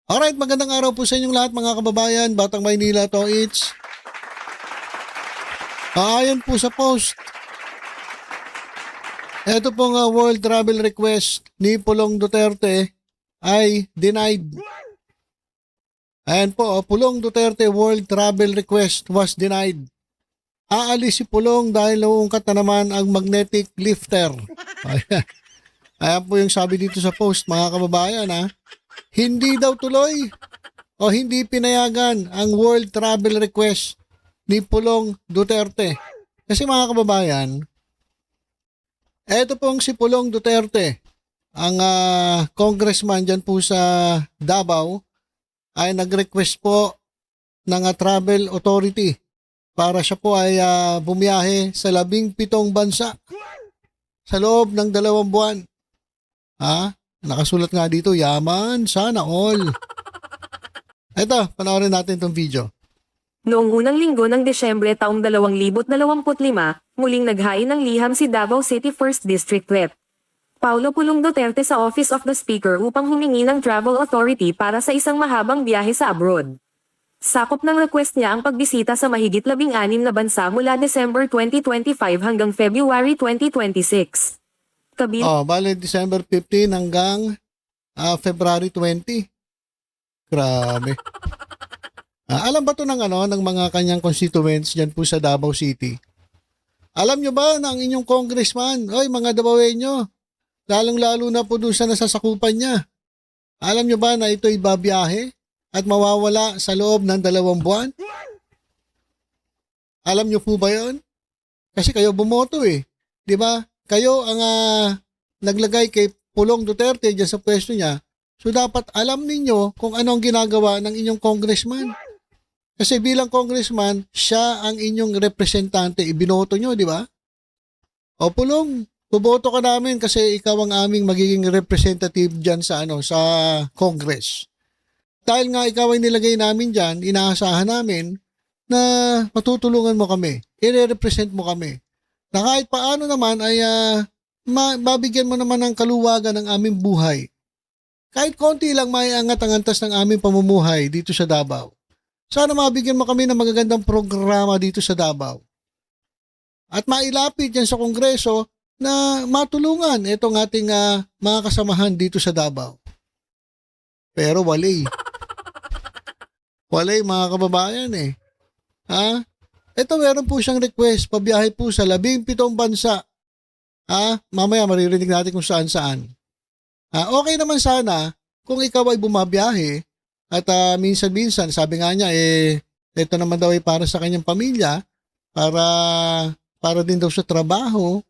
Alright, magandang araw po sa inyong lahat mga kababayan, Batang Maynila to it's. Ayon po sa post, ito pong world travel request ni Pulong Duterte ay denied. Ayan po, Pulong Duterte world travel request was denied. Aalis si Pulong dahil nauungkat na naman ang magnetic lifter. Ayan po yung sabi dito sa post mga kababayan ha. Hindi daw tuloy o hindi pinayagan ang world travel request ni Pulong Duterte. Kasi mga kababayan, eto pong si Pulong Duterte, ang congressman dyan po sa Davao, ay nag-request po ng travel authority para siya po ay bumiyahe sa 17 bansa sa loob ng 2 buwan. Nakasulat nga dito, yaman, sana all. Eto, panoorin natin itong video. Noong unang linggo ng Desyembre taong 2025, muling naghain ng liham si Davao City 1st District Rep. Paulo Pulong Duterte sa Office of the Speaker upang humingi ng travel authority para sa isang mahabang biyahe sa abroad. Sakop ng request niya ang pagbisita sa mahigit 16 na bansa mula December 2025 hanggang February 2026. Bale December 15 hanggang February 20. Grabe. Alam ba to ng ng mga kanyang constituents diyan po sa Davao City? Alam nyo ba na ang inyong congressman, oy mga Davaoenyo, lalong-lalo na po doon sa nasasakupan niya. Alam nyo ba na ito'y babiyahe at mawawala sa loob ng 2 buwan? Alam nyo po ba yon? Kasi kayo bumoto eh. Di ba? Kayo ang naglagay kay Pulong Duterte dyan sa pwesto niya. So dapat alam ninyo kung ano ang ginagawa ng inyong congressman. Kasi bilang congressman, siya ang inyong representante. Ibinoto nyo, di ba? O Pulong, buboto ka namin kasi ikaw ang aming magiging representative dyan sa, sa Congress. Dahil nga ikaw ay nilagay namin dyan, inaasahan namin na matutulungan mo kami. I-represent mo kami. Na kahit paano naman ay mabigyan mo naman ng kaluwagan ng aming buhay. Kahit konti lang maiangat ang antas ng aming pamumuhay dito sa Davao. Sana mabigyan mo kami ng magagandang programa dito sa Davao. At mailapit yan sa Kongreso na matulungan itong ating mga kasamahan dito sa Davao. Pero wali. Wali mga kababayan eh. Ito meron po siyang request, pabiyahe po sa 17 bansa. Mamaya maririnig natin kung saan-saan. Okay naman sana kung ikaw ay bumabiyahe at minsan-minsan, sabi nga niya, ito naman daw ay para sa kanyang pamilya, para din daw sa trabaho,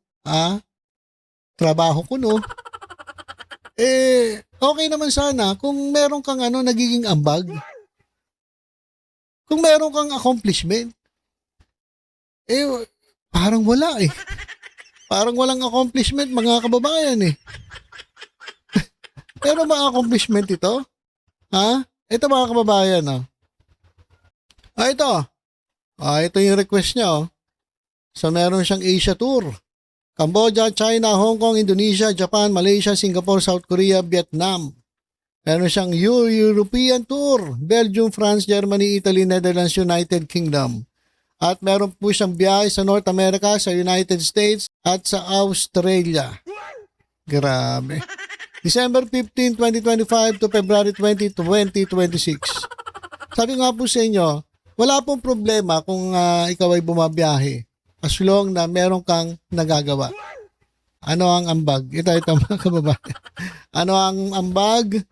trabaho ko no. Okay naman sana kung meron kang nagiging ambag. Kung meron kang accomplishment. Parang wala eh. Parang walang accomplishment mga kababayan eh. Pero ma-accomplishment ito? Ito mga kababayan ito. Ito yung request niya So meron siyang Asia Tour. Cambodia, China, Hong Kong, Indonesia, Japan, Malaysia, Singapore, South Korea, Vietnam. Meron siyang European Tour. Belgium, France, Germany, Italy, Netherlands, United Kingdom. At meron po siyang biyahe sa North America, sa United States, at sa Australia. Grabe. December 15, 2025 to February 20, 2026. Sabi nga po sa inyo, wala pong problema kung ikaw ay bumabiyahe as long na meron kang nagagawa. Ano ang ambag? Ito mga kababayan. Ano ang ambag?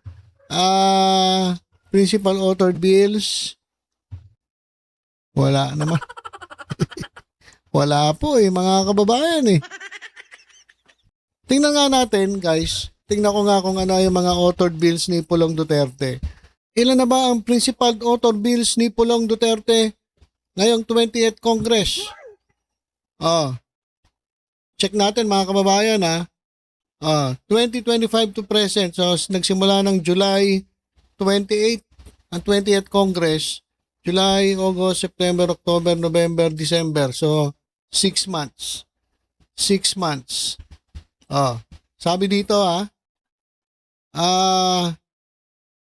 Principal authored bills. Wala naman. Wala po mga kababayan eh. Tingnan nga natin guys. Tingnan ko nga kung ano yung mga authored bills ni Pulong Duterte. Ilan na ba ang principal authored bills ni Pulong Duterte ngayong 20th Congress? Check natin mga kababayan 2025 to present. So nagsimula ng July 28 ang 20th Congress. July, August, September, October, November, December. So 6 months. 6 months. Sabi dito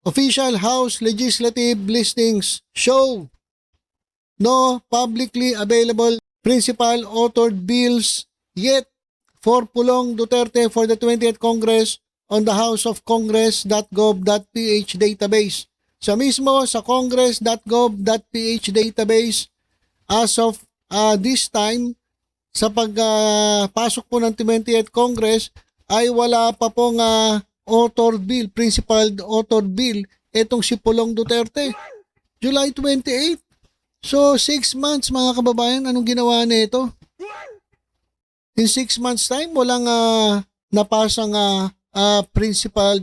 Official House legislative listings show no publicly available principal authored bills yet for Pulong Duterte for the 20th Congress on the House of Congress.gov.ph database. Sa mismo sa congress.gov.ph database as of this time sa pagpasok po ng 20th Congress ay wala pa pong authored bill, principal authored bill itong si Pulong Duterte. July 28. So 6 months mga kababayan, anong ginawa nito? In 6 months time, walang napasang principal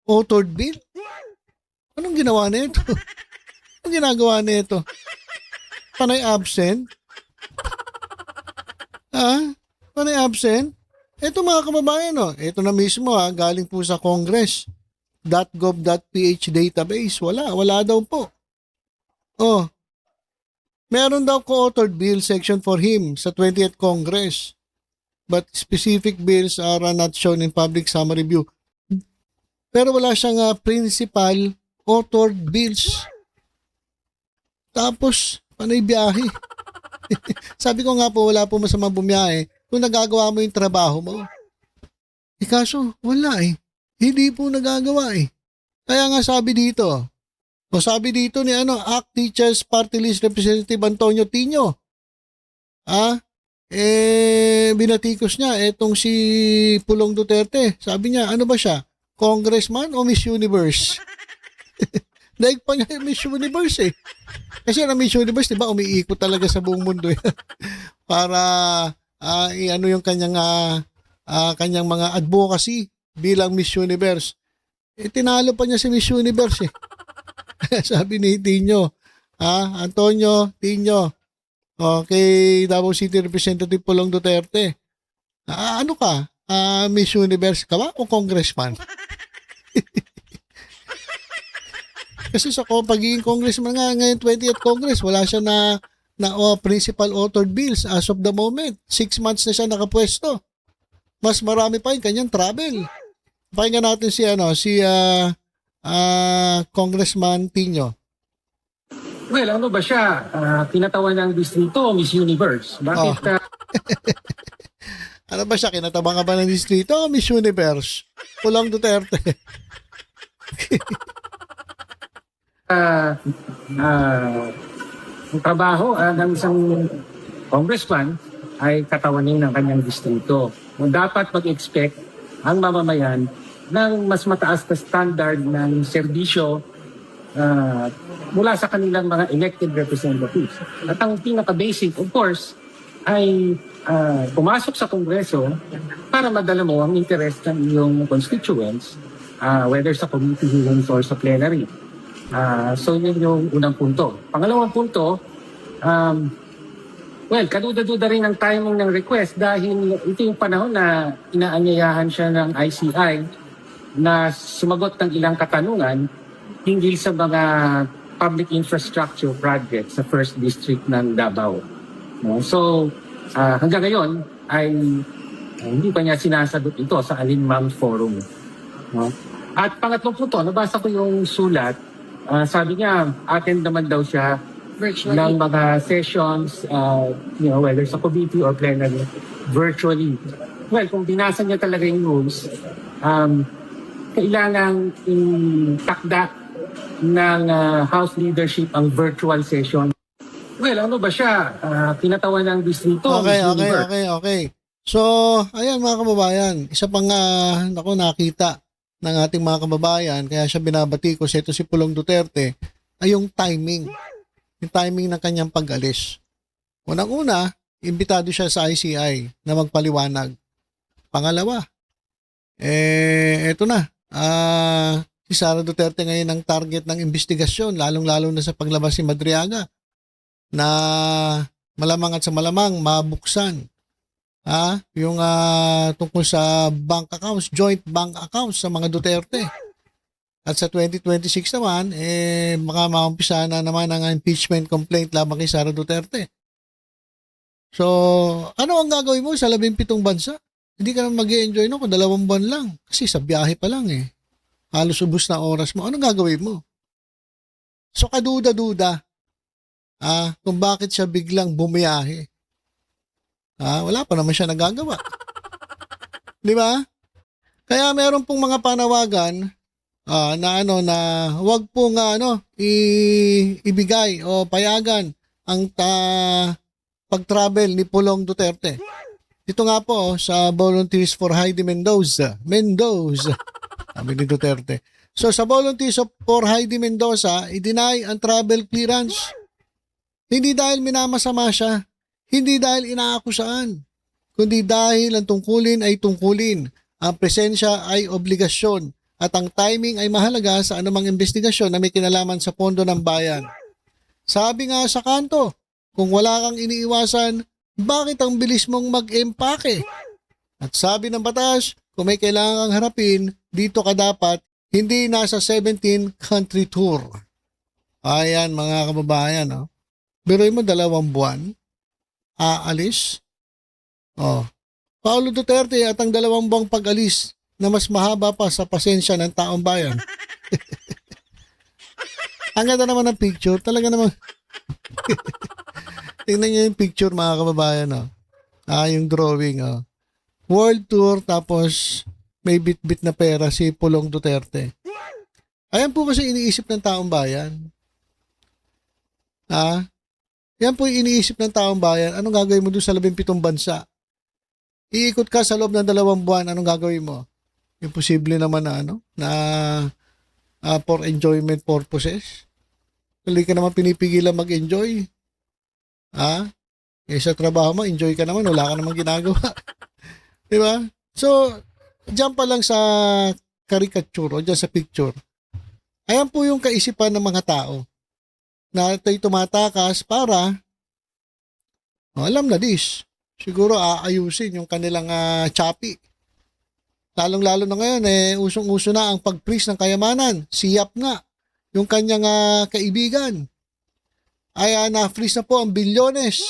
authored bill. Anong ginawa nito? Anong ginagawa nito? Panay absent? Panay absent? Ito mga kababayan, ito na mismo galing po sa congress.gov.ph database. Wala daw po. Meron daw co-authored bill section for him sa 20th Congress. But specific bills are not shown in public summary view. Pero wala siyang principal authored bills. Tapos, panay biyahe. Sabi ko nga po, wala po masamang bumiyahe kung nagagawa mo yung trabaho mo. Kaso, wala Hindi po nagagawa Kaya nga sabi dito ni ACT Teachers Party List Representative Antonio Tino. Binatikos niya etong si Pulong Duterte. Sabi niya, ano ba siya? Congressman o Miss Universe? Daig pa niya yung Miss Universe Kasi na Miss Universe, di ba, umiikot talaga sa buong mundo para ano yung kanyang mga advocacy bilang Miss Universe. Tinalo pa niya si Miss Universe Sabi ni Tino, Antonio Tino, kay Davao City Representative Pulong Duterte. Ano ka? Miss Universe ka ba o congressman? Kasi sa pagiging congressman nga ngayon 20th Congress, wala siya na principal authored bills as of the moment. 6 months na siya nakapwesto. Mas marami pa yung kanyang travel. Pakinggan natin si Congressman Tino. Well, ano ba siya? Kinatawan ng distrito o Miss Universe? Bakit Ano ba siya? Kinatabang ka ba ng distrito o Miss Universe? Pulong Duterte. ang trabaho ng isang congressman ay katawanin ng kanyang distrito. Dapat mag-expect ang mamamayan ng mas mataas na standard ng serbisyo mula sa kanilang mga elected representatives. At ang pinaka-basic, of course, ay pumasok sa Kongreso para madala mo ang interest ng iyong constituents, whether sa committee hearings or sa plenary. So yun yung unang punto. Pangalawang punto, kaduda-duda rin ang timing ng request dahil ito yung panahon na inaanyayahan siya ng ICI na sumagot ng ilang katanungan hinggil sa mga public infrastructure projects sa First District ng Davao. So, hanggang ngayon ay hindi pa niya sinasagot ito sa alinmang forum. At pangatlong punto, nabasa ko yung sulat, sabi niya, attend naman daw siya ng mga sessions, whether sa committee or plenary, virtually. Well, kung binasa niya talaga yung rules, kailangang itakda ng House leadership ang virtual session. Well, ano ba siya? Kinatawan ng distrito. Okay. So, ayan mga kababayan, isa pang nakita ng ating mga kababayan, kaya siya binabatikos, ito si Pulong Duterte, ay yung timing. Yung timing ng kanyang pag-alis. Unang-una, imbitado siya sa ICI na magpaliwanag. Pangalawa, eto na, si Sara Duterte ngayon ang target ng investigasyon, lalong-lalo na sa paglabas si Madriaga, na malamang at sa malamang mabuksan yung tungkol sa bank accounts, joint bank accounts sa mga Duterte. At sa 2026 naman, baka maumpisa na naman ang impeachment complaint laban kay Sara Duterte. So, ano ang gagawin mo sa 17 bansa? Hindi ka naman mag-i-enjoy kung 2 buwan lang. Kasi sa biyahe pa lang halos ubos na oras mo, anong gagawin mo? So kaduda-duda kung bakit siya biglang bumiyahe. Wala pa naman siya nagagawa. Di ba? Kaya meron pong mga panawagan na wag pong ibigay o payagan ang pag-travel ni Pulong Duterte. Dito nga po sa Volunteers for Heidi Mendoza. Sabi ni Duterte. So sa Volunteers for Heidi Mendoza, i-deny ang travel clearance. Hindi dahil minamasama siya, hindi dahil inaakusaan, kundi dahil ang tungkulin ay tungkulin, ang presensya ay obligasyon, at ang timing ay mahalaga sa anumang investigasyon na may kinalaman sa pondo ng bayan. Sabi nga sa kanto, kung wala kang iniiwasan, bakit ang bilis mong mag-empake? At sabi ng batas, kung may kailangang harapin, dito ka dapat, hindi nasa 17 country tour. Ayan mga kababayan, no? Biruin mo 2 buwan, aalis. Paulo Duterte at ang 2 buwang pag-alis na mas mahaba pa sa pasensya ng taong bayan. Ang ganda naman ng picture, talaga naman. Tingnan niyo yung picture mga kababayan, no? Yung drawing, World tour tapos may bit-bit na pera si Pulong Duterte. Ayan po kasi iniisip ng taong bayan. Yan po yung iniisip ng taong bayan. Anong gagawin mo doon sa 17 bansa? Iikot ka sa loob ng 2 buwan, anong gagawin mo? Imposible naman na for enjoyment purposes. Hindi ka naman pinipigilan mag-enjoy. Sa trabaho mo, enjoy ka naman, wala ka naman ginagawa. Diba? So, dyan pa lang sa caricature o dyan sa picture, ayan po yung kaisipan ng mga tao na ito'y tumatakas para alam na this. Siguro aayusin yung kanilang choppy. Lalong-lalo na ngayon, usong-uso na ang pag-freeze ng kayamanan. Siyap na yung kanyang kaibigan. Na-freeze na po ang bilyones.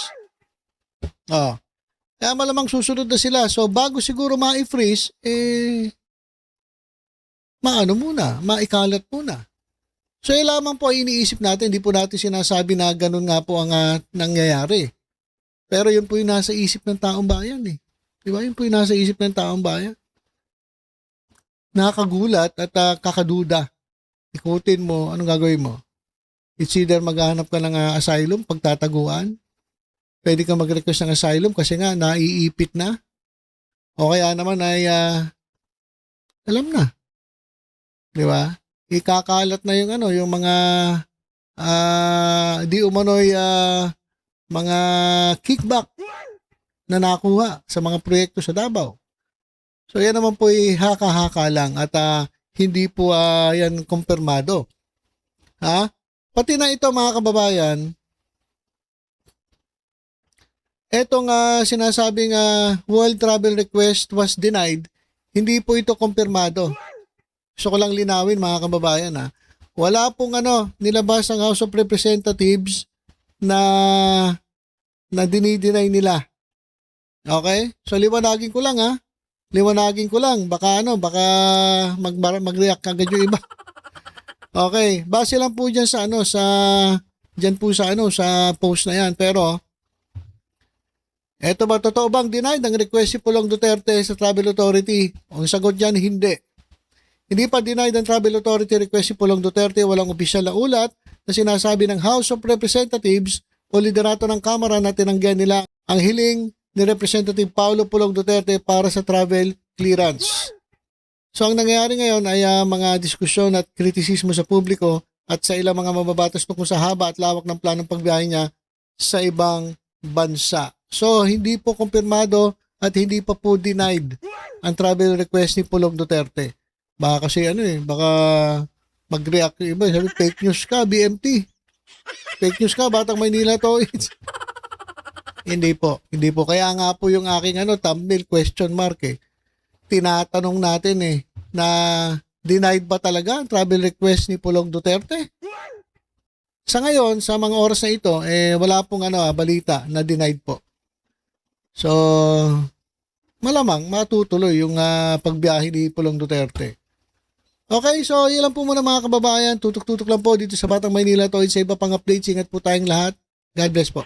Kaya malamang susunod na sila. So, bago siguro ma-freeze, maikalat muna. So, lamang po ay iniisip natin, hindi po natin sinasabi na ganun nga po ang nangyayari. Pero yun po yung nasa isip ng taong bayan eh. Diba? Yun po yung nasa isip ng taong bayan. Nakakagulat at kakaduda. Ikutin mo, anong gagawin mo? It's either maghahanap ka ng asylum, pagtataguan. Pwede ka mag-request ng asylum kasi nga naiipit na. O kaya naman ay alam na. Diba? Ikakalat na yung mga di umano'y mga kickback na nakuha sa mga proyekto sa Davao. So yan naman po ay haka-haka lang at hindi po yan kumpirmado. Pati na ito mga kababayan, etong sinasabing world travel request was denied, hindi po ito kumpirmado. Gusto ko lang linawin mga kababayan wala pong nilabas ang House of Representatives na dinideny nila. Okay? So liwanagin ko lang baka mag-react agad yung iba. Okay, base lang po diyan sa sa post na yan. Pero eto ba, totoo bang denied ang request si Pulong Duterte sa Travel Authority? Ang sagot diyan, hindi. Hindi pa denied ang Travel Authority request si Pulong Duterte. Walang opisyal na ulat na sinasabi ng House of Representatives o liderato ng Kamara na tinanggihan nila ang hiling ni Representative Paulo Pulong Duterte para sa travel clearance. So ang nangyayari ngayon ay mga diskusyon at kritisismo sa publiko at sa ilang mga mababatas tungkol sa haba at lawak ng planong pagbiyahe niya sa ibang bansa. So hindi po kumpirmado at hindi pa po denied ang travel request ni Pulong Duterte. Baka kasi baka mag-react yung iba, sabi fake news ka, BMT. Fake news ka, Batang Maynila to. Hindi po. Kaya nga po yung aking thumbnail question mark tinatanong natin na denied ba talaga ang travel request ni Pulong Duterte? Sa ngayon, sa mga oras na ito, wala pong balita na denied po. So, malamang matutuloy yung pagbiyahe ni Pulong Duterte. Okay, so yun lang po muna mga kababayan. Tutok-tutok lang po dito sa Batang Maynila. Sa iba pang updates, ingat po tayong lahat. God bless po.